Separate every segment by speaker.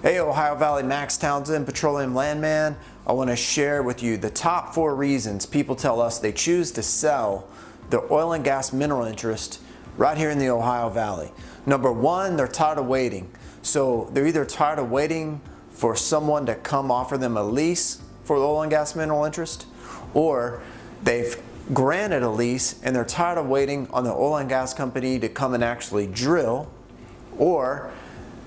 Speaker 1: Hey, Ohio Valley, Max Townsend, Petroleum Landman. I want to share with you the top 4 reasons people tell us they choose to sell their oil and gas mineral interest right here in the Ohio Valley. Number 1, they're tired of waiting. So they're either tired of waiting for someone to come offer them a lease for the oil and gas mineral interest, or they've granted a lease and they're tired of waiting on the oil and gas company to come and actually drill, or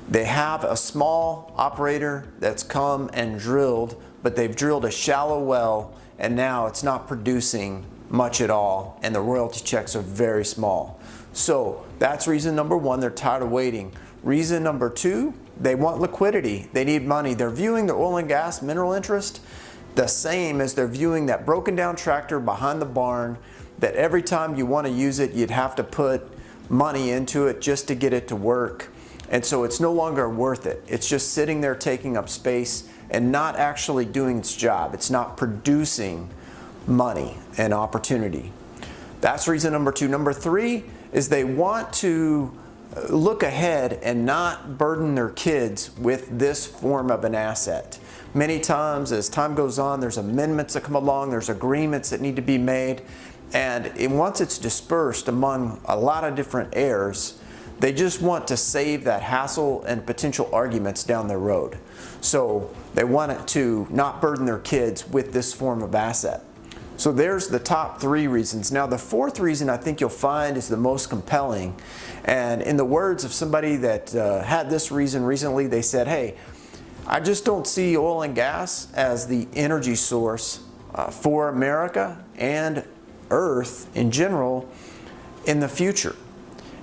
Speaker 1: they have a small operator that's come and drilled, but they've drilled a shallow well and now it's not producing much at all and the royalty checks are very small. So that's reason number 1, they're tired of waiting. Reason number 2, they want liquidity. They need money. They're viewing their oil and gas mineral interest the same as they're viewing that broken down tractor behind the barn that every time you want to use it, you'd have to put money into it just to get it to work. And so it's no longer worth it. It's just sitting there taking up space and not actually doing its job. It's not producing money and opportunity. That's reason number 2. Number 3 is they want to look ahead and not burden their kids with this form of an asset. Many times as time goes on, there's amendments that come along, there's agreements that need to be made, and once it's dispersed among a lot of different heirs, they just want to save that hassle and potential arguments down the road. So they want it to not burden their kids with this form of asset. So there's the top 3 reasons. Now the 4th reason I think you'll find is the most compelling. And in the words of somebody that had this reason recently, they said, hey, I just don't see oil and gas as the energy source for America and Earth in general in the future.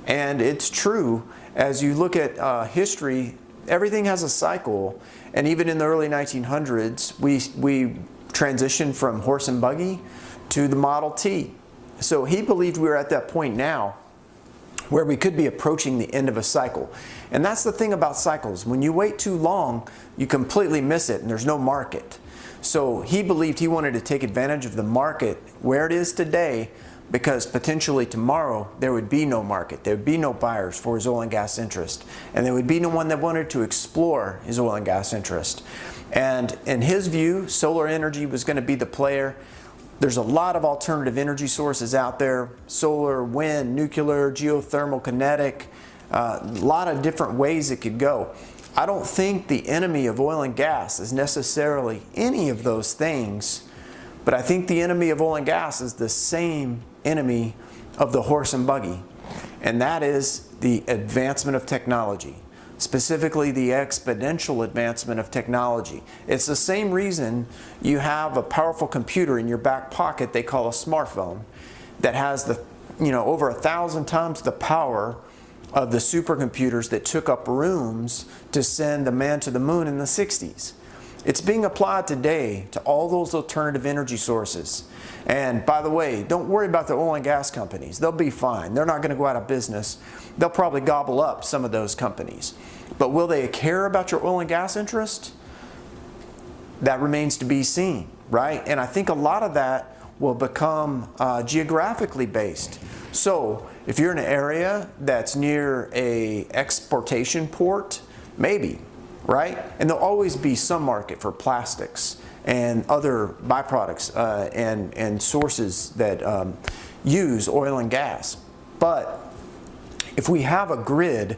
Speaker 1: And it's true, as you look at history, everything has a cycle. And even in the early 1900s, we transitioned from horse and buggy to the Model T. So he believed we were at that point now where we could be approaching the end of a cycle. And that's the thing about cycles. When you wait too long, you completely miss it and there's no market. So he believed he wanted to take advantage of the market where it is today, because potentially tomorrow there would be no market. There would be no buyers for his oil and gas interest. And there would be no one that wanted to explore his oil and gas interest. And in his view, solar energy was going to be the player. There's a lot of alternative energy sources out there: solar, wind, nuclear, geothermal, kinetic, a lot of different ways it could go. I don't think the enemy of oil and gas is necessarily any of those things, but I think the enemy of oil and gas is the same enemy of the horse and buggy, and that is the advancement of technology, specifically the exponential advancement of technology. It's the same reason you have a powerful computer in your back pocket they call a smartphone that has the, over 1,000 times the power of the supercomputers that took up rooms to send the man to the moon in the 60s. It's being applied today to all those alternative energy sources. And by the way, don't worry about the oil and gas companies. They'll be fine. They're not going to go out of business. They'll probably gobble up some of those companies. But will they care about your oil and gas interest? That remains to be seen, right? And I think a lot of that will become geographically based. So if you're in an area that's near a exportation port, maybe, right? And there'll always be some market for plastics and other byproducts and sources that use oil and gas. But if we have a grid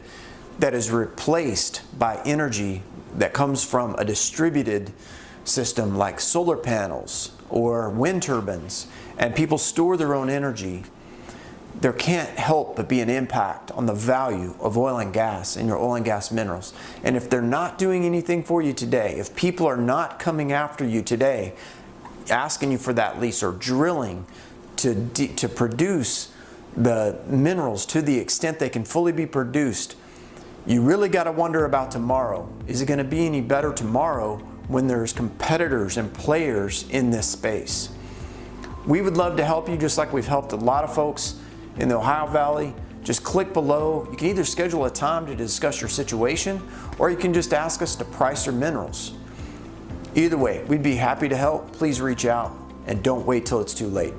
Speaker 1: that is replaced by energy that comes from a distributed system like solar panels or wind turbines, and people store their own energy, there can't help but be an impact on the value of oil and gas and your oil and gas minerals. And if they're not doing anything for you today, if people are not coming after you today, asking you for that lease or drilling to produce the minerals to the extent they can fully be produced, you really got to wonder about tomorrow. Is it going to be any better tomorrow when there's competitors and players in this space? We would love to help you, just like we've helped a lot of folks in the Ohio Valley. Just click below. You can either schedule a time to discuss your situation, or you can just ask us to price your minerals. Either way, we'd be happy to help. Please reach out and don't wait till it's too late.